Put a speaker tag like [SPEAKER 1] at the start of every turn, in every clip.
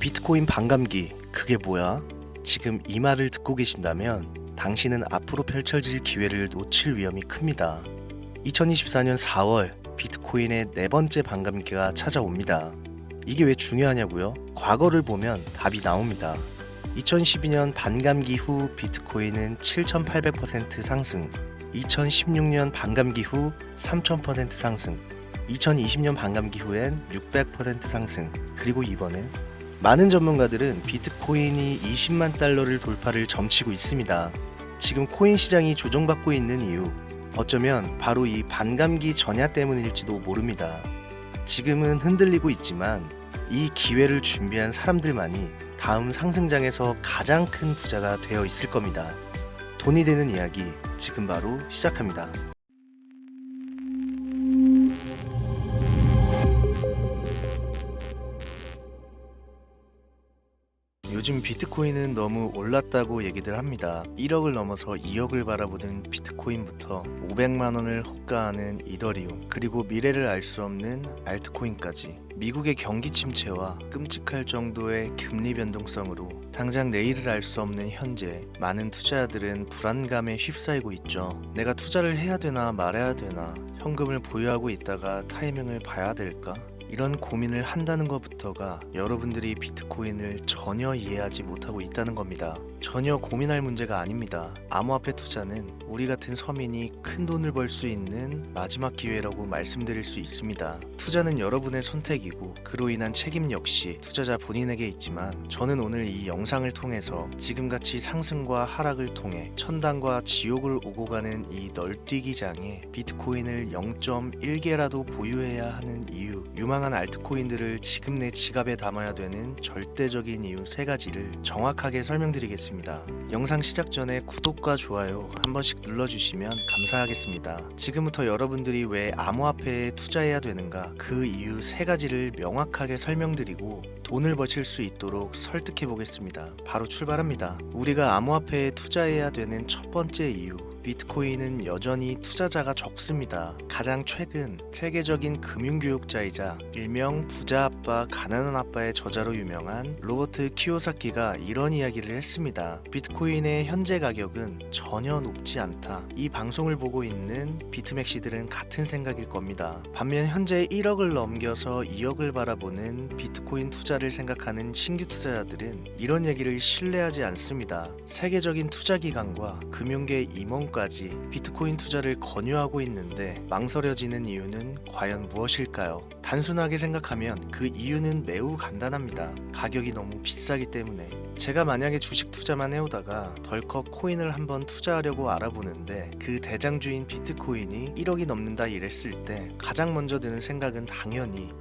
[SPEAKER 1] 비트코인 반감기, 그게 뭐야? 지금 이 말을 듣고 계신다면 당신은 앞으로 펼쳐질 기회를 놓칠 위험이 큽니다. 2024년 4월 비트코인의 네 번째 반감기가 찾아옵니다. 이게 왜 중요하냐고요? 과거를 보면 답이 나옵니다. 2012년 반감기 후 비트코인은 7,800% 상승, 2016년 반감기 후 3,000% 상승, 2020년 반감기 후엔 600% 상승, 그리고 이번엔 많은 전문가들은 비트코인이 20만 달러를 돌파를 점치고 있습니다. 지금 코인 시장이 조정받고 있는 이유, 어쩌면 바로 이 반감기 전야 때문일지도 모릅니다. 지금은 흔들리고 있지만 이 기회를 준비한 사람들만이 다음 상승장에서 가장 큰 부자가 되어 있을 겁니다. 돈이 되는 이야기 지금 바로 시작합니다. 요즘 비트코인은 너무 올랐다고 얘기들 합니다. 1억을 넘어서 2억을 바라보는 비트코인부터 500만 원을 호가하는 이더리움, 그리고 미래를 알 수 없는 알트코인까지 미국의 경기 침체와 끔찍할 정도의 금리 변동성으로 당장 내일을 알 수 없는 현재, 많은 투자자들은 불안감에 휩싸이고 있죠. 내가 투자를 해야 되나 말아야 되나, 현금을 보유하고 있다가 타이밍을 봐야 될까? 이런 고민을 한다는 것부터가 여러분들이 비트코인을 전혀 이해하지 못하고 있다는 겁니다. 전혀 고민할 문제가 아닙니다. 암호화폐 투자는 우리 같은 서민이 큰 돈을 벌 수 있는 마지막 기회라고 말씀드릴 수 있습니다. 투자는 여러분의 선택이고 그로 인한 책임 역시 투자자 본인에게 있지만, 저는 오늘 이 영상을 통해서 지금같이 상승과 하락을 통해 천당과 지옥을 오고 가는 이 널뛰기장에 비트코인을 0.1개라도 보유해야 하는 이유, 유망한 알트코인들을 지금 내 지갑에 담아야 되는 절대적인 이유 3가지를 정확하게 설명드리겠습니다. 영상 시작 전에 구독과 좋아요 한 번씩 눌러주시면 감사하겠습니다. 지금부터 여러분들이 왜 암호화폐에 투자해야 되는가, 그 이유 3가지를 명확하게 설명드리고 돈을 버실 수 있도록 설득해 보겠습니다. 바로 출발합니다. 우리가 암호화폐에 투자해야 되는 첫 번째 이유, 비트코인은 여전히 투자자가 적습니다. 가장 최근 세계적인 금융교육자이자 일명 부자 아빠 가난한 아빠의 저자로 유명한 로버트 키요사키가 이런 이야기를 했습니다. 비트코인의 현재 가격은 전혀 높지 않다. 이 방송을 보고 있는 비트맥시들은 같은 생각일 겁니다. 반면 현재 1억을 넘겨서 2억을 바라보는 비트코인 투자를 생각하는 신규 투자자들은 이런 얘기를 신뢰하지 않습니다. 세계적인 투자기관과 금융계 임원까지 비트코인 투자를 권유하고 있는데 망설여지는 이유는 과연 무엇일까요? 단순하게 생각하면 그 이유는 매우 간단합니다. 가격이 너무 비싸기 때문에. 제가 만약에 주식 투자만 해오다가 덜컥 코인을 한번 투자하려고 알아보는데 그 대장주인 비트코인이 1억이 넘는다 이랬을 때 가장 먼저 드는 생각은 당연히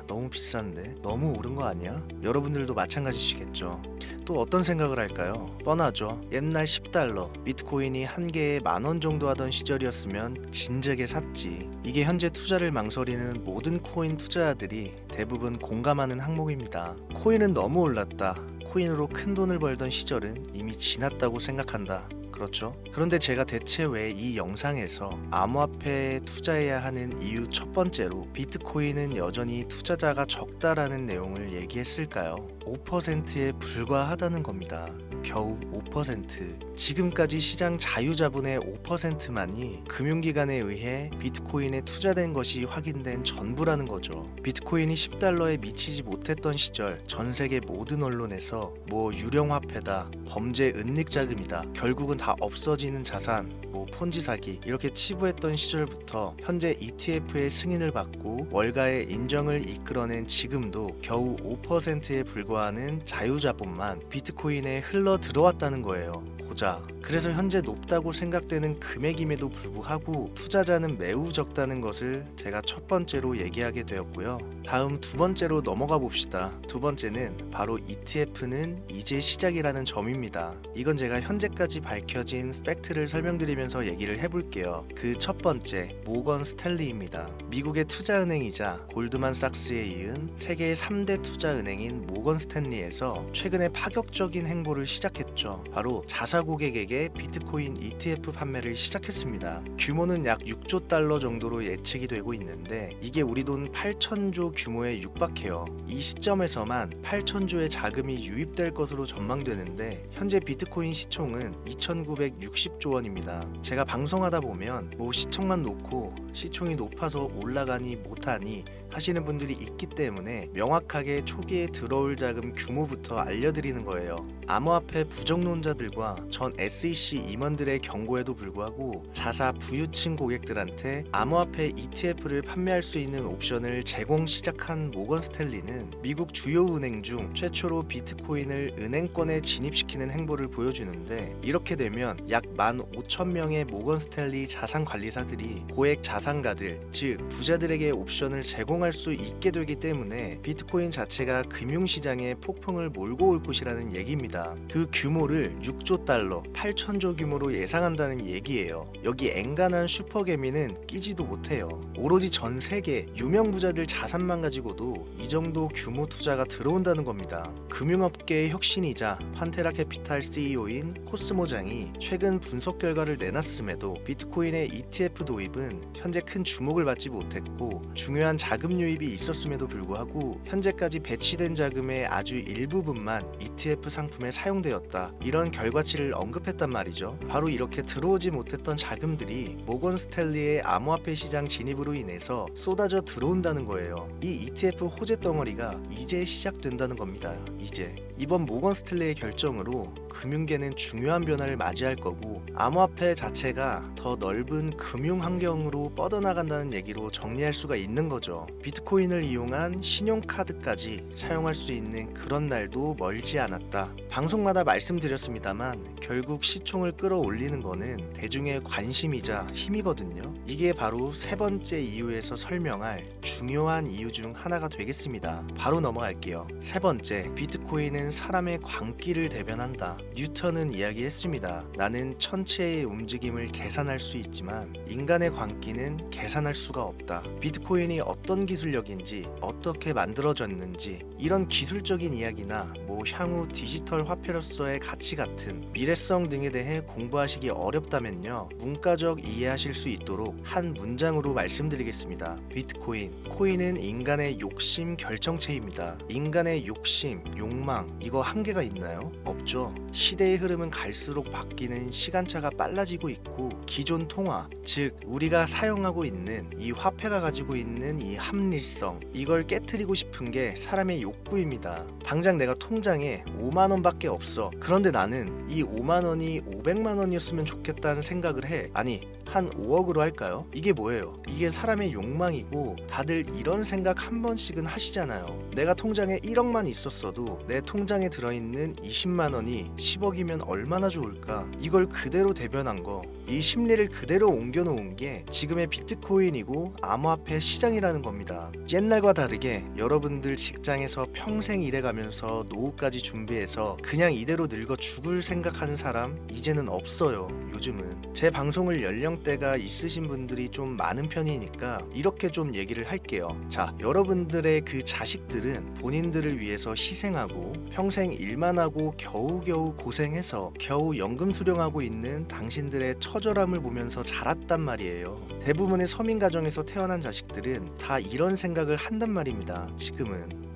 [SPEAKER 1] 너무 비싼데? 너무 오른 거 아니야? 여러분들도 마찬가지시겠죠. 또 어떤 생각을 할까요? 뻔하죠. 옛날 10달러, 비트코인이 한 개에 10,000원 정도 하던 시절이었으면 진작에 샀지. 이게 현재 투자를 망설이는 모든 코인 투자자들이 대부분 공감하는 항목입니다. 코인은 너무 올랐다. 코인으로 큰 돈을 벌던 시절은 이미 지났다고 생각한다. 그렇죠? 그런데 제가 대체 왜 이 영상에서 암호화폐에 투자해야 하는 이유 첫 번째로 비트코인은 여전히 투자자가 적다라는 내용을 얘기했을까요? 5%에 불과하다는 겁니다. 겨우 5%. 지금까지 시장 자유자본의 5%만이 금융기관에 의해 비트코인에 투자된 것이 확인된 전부라는 거죠. 비트코인이 10달러에 미치지 못했던 시절 전 세계 모든 언론에서 유령화폐다, 범죄 은닉자금이다, 결국은 다 없어지는 자산, 폰지 사기 이렇게 치부했던 시절부터 현재 ETF의 승인을 받고 월가의 인정을 이끌어낸 지금도 겨우 5%에 불과하는 자유자본만 비트코인에 흘러 들어왔다는 거예요. 고작. 그래서 현재 높다고 생각되는 금액임에도 불구하고 투자자는 매우 적다는 것을 제가 첫 번째로 얘기하게 되었고요. 다음 두 번째로 넘어가 봅시다. 두 번째는 바로 ETF는 이제 시작이라는 점입니다. 이건 제가 현재까지 밝혀진 팩트를 설명드리면서 얘기를 해볼게요. 그 첫 번째, 모건 스탠리입니다. 미국의 투자은행이자 골드만삭스에 이은 세계의 3대 투자은행인 모건 스탠리에서 최근에 파격적인 행보를 시작했죠. 바로 자사고 고객에게 비트코인 ETF 판매를 시작했습니다. 규모는 약 6조 달러 정도로 예측이 되고 있는데 이게 우리 돈 8천조 규모에 육박해요. 이 시점에서만 8천조의 자금이 유입될 것으로 전망되는데 현재 비트코인 시총은 2,960조 원입니다. 제가 방송하다 보면 시청만 놓고 시총이 높아서 올라가니 못하니 하시는 분들이 있기 때문에 명확하게 초기에 들어올 자금 규모부터 알려드리는 거예요. 암호화폐 부정론자들과 전 SEC 임원들의 경고에도 불구하고 자사 부유층 고객들한테 암호화폐 ETF를 판매할 수 있는 옵션을 제공 시작한 모건 스탠리는 미국 주요 은행 중 최초로 비트코인을 은행권에 진입시키는 행보를 보여주는데 이렇게 되면 약 15,000명의 모건 스탠리 자산관리사들이 고액 자산가들, 즉 부자들에게 옵션을 제공할 수 있게 되기 때문에 비트코인 자체가 금융시장에 폭풍을 몰고 올 것이라는 얘기입니다. 그 규모를 6조 달러, 8천조 규모로 예상한다는 얘기예요. 여기 앵간한 슈퍼개미는 끼지도 못해요. 오로지 전 세계 유명 부자들 자산만 가지고도 이 정도 규모 투자가 들어온다는 겁니다. 금융업계의 혁신이자 판테라 캐피탈 CEO인 코스모장이 최근 분석 결과를 내놨음에도 비트코인의 ETF 도입은 현재 큰 주목을 받지 못했고 중요한 자금 유입이 있었음에도 불구하고 현재까지 배치된 자금의 아주 일부분만 ETF 상품에 사용되었다. 이런 결과치를 언급했단 말이죠. 바로 이렇게 들어오지 못했던 자금들이 모건 스탠리의 암호화폐 시장 진입으로 인해서 쏟아져 들어온다는 거예요. 이 ETF 호재 덩어리가 이제 시작된다는 겁니다. 이제 이번 모건 스탠리의 결정으로 금융계는 중요한 변화를 맞이할 거고 암호화폐 자체가 더 넓은 금융 환경으로 뻗어나간다는 얘기로 정리할 수가 있는 거죠. 비트코인을 이용한 신용카드까지 사용할 수 있는 그런 날도 멀지 않았다. 방송마다 말씀드렸습니다만 결국 시총을 끌어올리는 거는 대중의 관심이자 힘이거든요. 이게 바로 세 번째 이유에서 설명할 중요한 이유 중 하나가 되겠습니다. 바로 넘어갈게요. 세 번째, 비트코인은 사람의 광기를 대변한다. 뉴턴은 이야기했습니다. 나는 천체의 움직임을 계산할 수 있지만 인간의 광기는 계산할 수가 없다. 비트코인이 어떤 기술력인지 어떻게 만들어졌는지 이런 기술적인 이야기나 향후 디지털 화폐로서의 가치 같은 미래성 등에 대해 공부하시기 어렵다면요, 문과적 이해하실 수 있도록 한 문장으로 말씀드리겠습니다. 비트코인, 코인은 인간의 욕심 결정체입니다. 인간의 욕심, 욕망, 이거 한계가 있나요? 없죠. 시대의 흐름은 갈수록 바뀌는 시간차가 빨라지고 있고 기존 통화, 즉 우리가 사용하고 있는 이 화폐가 가지고 있는 이 합리성, 이걸 깨트리고 싶은 게 사람의 욕구입니다. 당장 내가 통장에 5만 원밖에 없어. 그런데 나는 이 5만 원이 500만 원이었으면 좋겠다는 생각을 해. 아니, 한 5억으로 할까요? 이게 뭐예요? 이게 사람의 욕망이고 다들 이런 생각 한 번씩은 하시잖아요. 내가 통장에 1억만 있었어도 내 통장에 들어있는 20만 원이 10억이면 얼마나 좋을까? 이걸 그대로 대변한 거, 이 심리를 그대로 옮겨놓은 게 지금의 비트코인이고 암호화폐 시장이라는 겁니다. 옛날과 다르게 여러분들 직장에서 평생 일해가면서 노후까지 준비해서 그냥 이대로 늙어 죽을 생각하는 사람 이제는 없어요. 요즘은 제 방송을 연령대가 있으신 분들이 좀 많은 편이니까 이렇게 좀 얘기를 할게요. 자, 여러분들의 그 자식들은 본인들을 위해서 희생하고 평생 일만 하고 겨우겨우 고생해서 겨우 연금 수령하고 있는 당신들의 처절함을 보면서 자랐단 말이에요. 대부분의 서민 가정에서 태어난 자식들은 다 이런 생각을 한단 말입니다.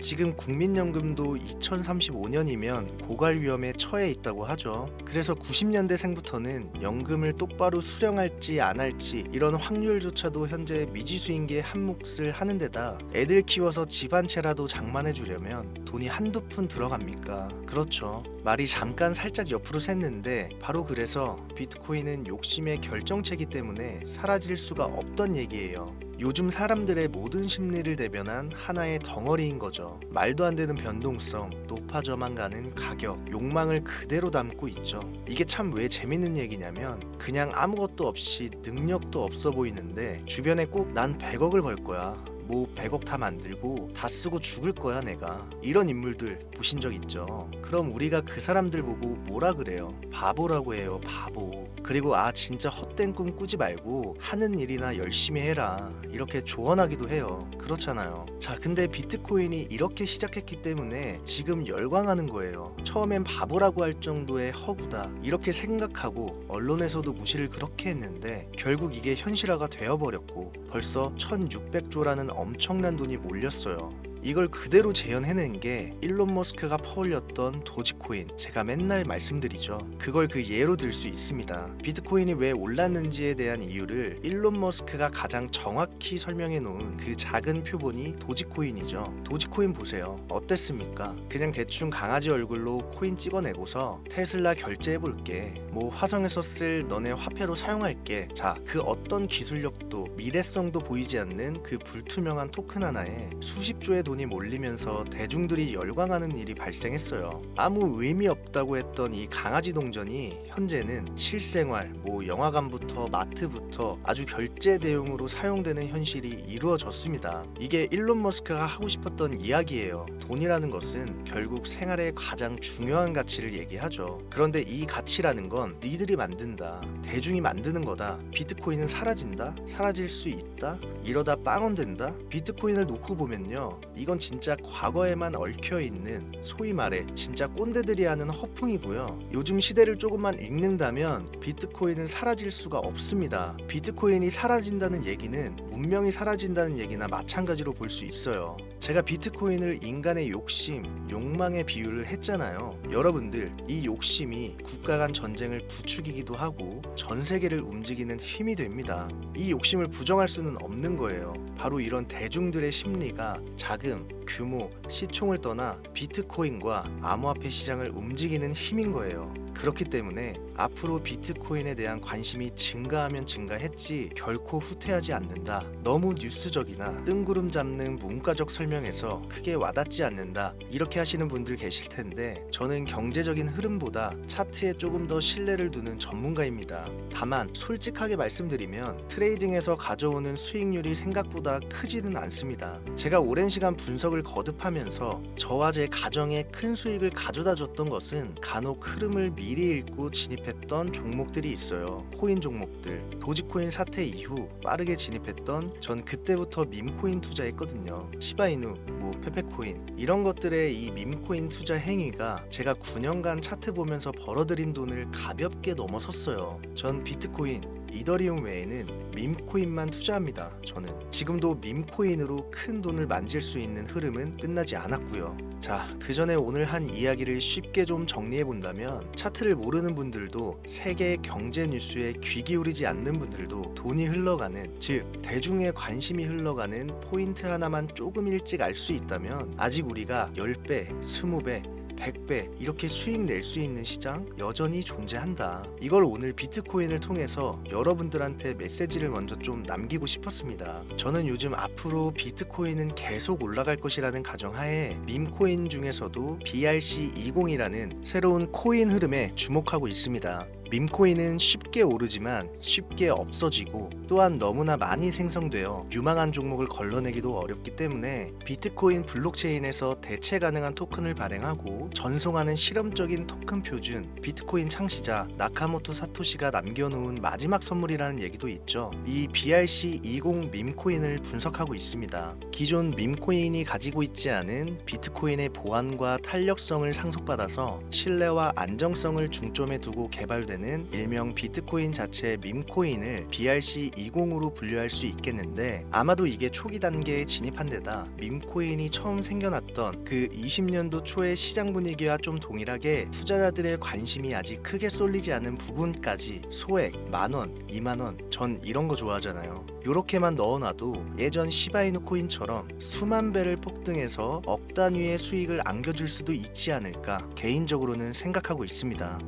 [SPEAKER 1] 지금 국민연금도 2035년이면 고갈 위험에 처해 있다고 하죠. 그래서 90년대생부터는 연금을 똑바로 수령할지 안 할지 이런 확률조차도 현재 미지수인 게 한 몫을 하는 데다 애들 키워서 집 한 채라도 장만해 주려면 돈이 한두 푼 들어갑니까? 그렇죠. 말이 잠깐 살짝 옆으로 샜는데 바로 그래서 비트코인은 욕심의 결정체이기 때문에 사라질 수가 없던 얘기예요. 요즘 사람들의 모든 심리를 대변한 하나의 덩어리인 거죠. 말도 안 되는 변동성, 높아져만 가는 가격, 욕망을 그대로 담고 있죠. 이게 참 왜 재밌는 얘기냐면 그냥 아무것도 없이 능력도 없어 보이는데 주변에 꼭 난 100억을 벌 거야, 뭐 100억 다 만들고 다 쓰고 죽을 거야 내가. 이런 인물들 보신 적 있죠? 그럼 우리가 그 사람들 보고 뭐라 그래요? 바보라고 해요, 바보. 그리고 진짜 헛된 꿈 꾸지 말고 하는 일이나 열심히 해라, 이렇게 조언하기도 해요. 그렇잖아요. 자, 근데 비트코인이 이렇게 시작했기 때문에 지금 열광하는 거예요. 처음엔 바보라고 할 정도의 허구다 이렇게 생각하고 언론에서도 무시를 그렇게 했는데 결국 이게 현실화가 되어버렸고 벌써 1600조라는 엄청난 돈이 몰렸어요. 이걸 그대로 재현해낸 게 일론 머스크가 퍼올렸던 도지코인, 제가 맨날 말씀드리죠. 그걸 그 예로 들 수 있습니다. 비트코인이 왜 올랐는지에 대한 이유를 일론 머스크가 가장 정확히 설명해 놓은 그 작은 표본이 도지코인이죠. 도지코인 보세요. 어땠습니까? 그냥 대충 강아지 얼굴로 코인 찍어내고서 테슬라 결제해볼게, 뭐 화성에서 쓸 너네 화폐로 사용할게. 자, 그 어떤 기술력도 미래성도 보이지 않는 그 불투명한 토큰 하나에 수십 조의 돈이 몰리면서 대중들이 열광하는 일이 발생했어요. 아무 의미 없다고 했던 이 강아지 동전이 현재는 실생활, 뭐 영화관부터 마트부터 아주 결제 대용으로 사용되는 현실이 이루어졌습니다. 이게 일론 머스크가 하고 싶었던 이야기예요. 돈이라는 것은 결국 생활의 가장 중요한 가치를 얘기하죠. 그런데 이 가치라는 건 니들이 만든다, 대중이 만드는 거다. 비트코인은 사라진다? 사라질 수 있다? 이러다 빵원 된다? 비트코인을 놓고 보면요, 이건 진짜 과거에만 얽혀있는 소위 말해 진짜 꼰대들이 하는 허풍이고요. 요즘 시대를 조금만 읽는다면 비트코인은 사라질 수가 없습니다. 비트코인이 사라진다는 얘기는 문명이 사라진다는 얘기나 마찬가지로 볼 수 있어요. 제가 비트코인을 인간의 욕심, 욕망에 비유를 했잖아요. 여러분들, 이 욕심이 국가 간 전쟁을 부추기기도 하고 전 세계를 움직이는 힘이 됩니다. 이 욕심을 부정할 수는 없는 거예요. 바로 이런 대중들의 심리가 자금, 규모, 시총을 떠나 비트코인과 암호화폐 시장을 움직이는 힘인 거예요. 그렇기 때문에 앞으로 비트코인에 대한 관심이 증가하면 증가했지 결코 후퇴하지 않는다. 너무 뉴스적이나 뜬구름 잡는 문과적 설명에서 크게 와닿지 않는다, 이렇게 하시는 분들 계실 텐데 저는 경제적인 흐름보다 차트에 조금 더 신뢰를 두는 전문가입니다. 다만 솔직하게 말씀드리면 트레이딩에서 가져오는 수익률이 생각보다 크지는 않습니다. 제가 오랜 시간 분석을 거듭하면서 저와 제 가정에 큰 수익을 가져다 줬던 것은 간혹 흐름을 미리 읽고 진입했던 종목들이 있어요. 코인 종목들. 도지코인 사태 이후 빠르게 진입했던, 전 그때부터 밈코인 투자했거든요. 시바이누, 뭐 페페코인, 이런 것들의 이 밈코인 투자 행위가 제가 9년간 차트 보면서 벌어들인 돈을 가볍게 넘어섰어요. 전 비트코인, 이더리움 외에는 밈코인만 투자합니다. 저는 지금도 밈코인으로 큰 돈을 만질 수 있는 흐름은 끝나지 않았고요. 자, 그 전에 오늘 한 이야기를 쉽게 좀 정리해 본다면, 차트를 모르는 분들도 세계 경제 뉴스에 귀 기울이지 않는 분들도 돈이 흘러가는, 즉 대중의 관심이 흘러가는 포인트 하나만 조금 일찍 알 수 있다면 아직 우리가 10배, 20배, 100배 이렇게 수익 낼 수 있는 시장 여전히 존재한다. 이걸 오늘 비트코인을 통해서 여러분들한테 메시지를 먼저 좀 남기고 싶었습니다. 저는 요즘 앞으로 비트코인은 계속 올라갈 것이라는 가정하에 밈코인 중에서도 BRC20이라는 새로운 코인 흐름에 주목하고 있습니다. 밈코인은 쉽게 오르지만 쉽게 없어지고 또한 너무나 많이 생성되어 유망한 종목을 걸러내기도 어렵기 때문에 비트코인 블록체인에서 대체 가능한 토큰을 발행하고 전송하는 실험적인 토큰 표준, 비트코인 창시자 나카모토 사토시가 남겨놓은 마지막 선물이라는 얘기도 있죠. 이 BRC20 밈코인을 분석하고 있습니다. 기존 밈코인이 가지고 있지 않은 비트코인의 보안과 탄력성을 상속받아서 신뢰와 안정성을 중점에 두고 개발되는 일명 비트코인 자체의 밈코인을 BRC20으로 분류할 수 있겠는데, 아마도 이게 초기 단계에 진입한 데다 밈코인이 처음 생겨났던 그 20년도 초의 시장 분위기와 좀 동일하게 투자자들의 관심이 아직 크게 쏠리지 않은 부분까지 소액, 만원, 2만원, 전 이런 거 좋아하잖아요. 요렇게만 넣어놔도 예전 시바이누 코인처럼 수만 배를 폭등해서 억 단위의 수익을 안겨줄 수도 있지 않을까 개인적으로는 생각하고 있습니다.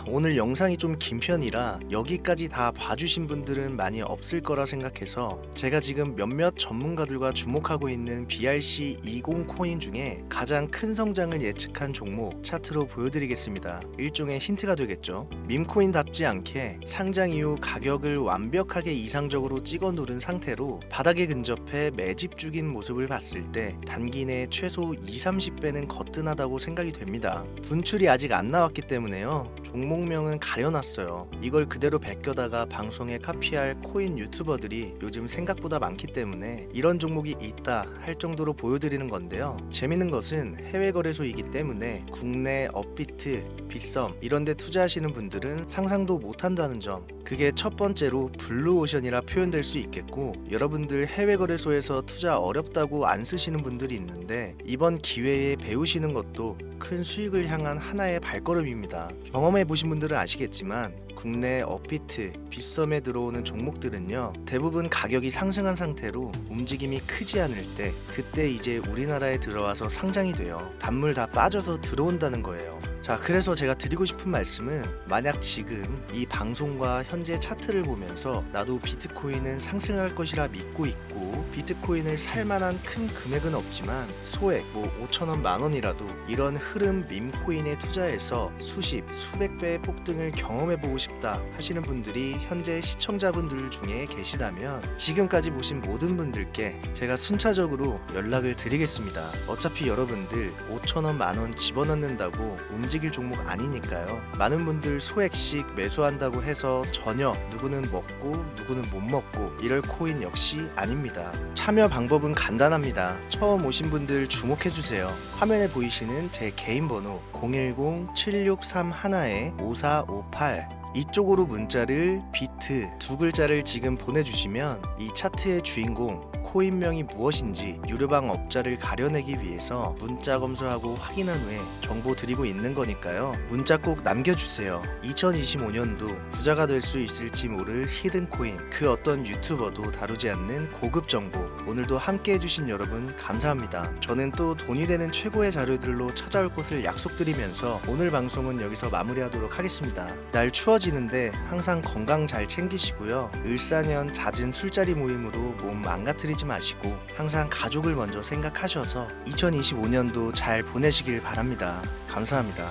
[SPEAKER 1] 오늘 영상이 좀 긴 편이라 여기까지 다 봐주신 분들은 많이 없을 거라 생각해서 제가 지금 몇몇 전문가들과 주목하고 있는 BRC20 코인 중에 가장 큰 성장을 예측한 종목 차트로 보여드리겠습니다. 일종의 힌트가 되겠죠. 밈코인답지 않게 상장 이후 가격을 완벽하게 이상적으로 찍어 누른 상태로 바닥에 근접해 매집 중인 모습을 봤을 때 단기 내 최소 20-30배는 거뜬하다고 생각이 됩니다. 분출이 아직 안 나왔기 때문에요. 종목명은 가려놨어요. 이걸 그대로 베껴다가 방송에 카피할 코인 유튜버들이 요즘 생각보다 많기 때문에 이런 종목이 있다 할 정도로 보여드리는 건데요. 재밌는 것은 해외 거래소이기 때문에 국내 업비트, 빗썸 이런 데 투자하시는 분들은 상상도 못한다는 점, 그게 첫 번째로 블루오션이라 표현될 수 있겠고, 여러분들 해외 거래소에서 투자 어렵다고 안 쓰시는 분들이 있는데 이번 기회에 배우시는 것도 큰 수익을 향한 하나의 발걸음입니다. 경험해 보신 분들은 아시겠지만 국내 업비트, 빗썸에 들어오는 종목들은요, 대부분 가격이 상승한 상태로 움직임이 크지 않을 때, 그때 이제 우리나라에 들어와서 상장이 돼요. 단물 다 빠져서 들어온다는 거예요. 자, 그래서 제가 드리고 싶은 말씀은, 만약 지금 이 방송과 현재 차트를 보면서 나도 비트코인은 상승할 것이라 믿고 있고 비트코인을 살 만한 큰 금액은 없지만 소액 5천원 만원이라도 이런 흐름 밈코인에 투자해서 수십, 수백 배의 폭등을 경험해보고 싶다 하시는 분들이 현재 시청자분들 중에 계시다면 지금까지 보신 모든 분들께 제가 순차적으로 연락을 드리겠습니다. 어차피 여러분들 5천원 만원 집어넣는다고 움직일 종목 아니니까요. 많은 분들 소액씩 매수한다고 해서 전혀 누구는 먹고 누구는 못 먹고 이럴 코인 역시 아닙니다. 참여 방법은 간단합니다. 처음 오신 분들 주목해주세요. 화면에 보이시는 제 개인 번호 010-7631-5458 이쪽으로 문자를 비트 두 글자를 지금 보내주시면 이 차트의 주인공 코인명이 무엇인지 유료방 업자를 가려내기 위해서 문자 검수하고 확인한 후에 정보 드리고 있는 거니까요. 문자 꼭 남겨주세요. 2025년도 부자가 될 수 있을지 모를 히든코인, 그 어떤 유튜버도 다루지 않는 고급 정보, 오늘도 함께 해주신 여러분 감사합니다. 저는 또 돈이 되는 최고의 자료들로 찾아올 것을 약속드리면서 오늘 방송은 여기서 마무리하도록 하겠습니다. 날 추워지는데 항상 건강 잘 챙기시고요. 을사년 잦은 술자리 모임으로 몸 망가뜨리지 마시고 항상 가족을 먼저 생각하셔서 2025년도 잘 보내시길 바랍니다. 감사합니다.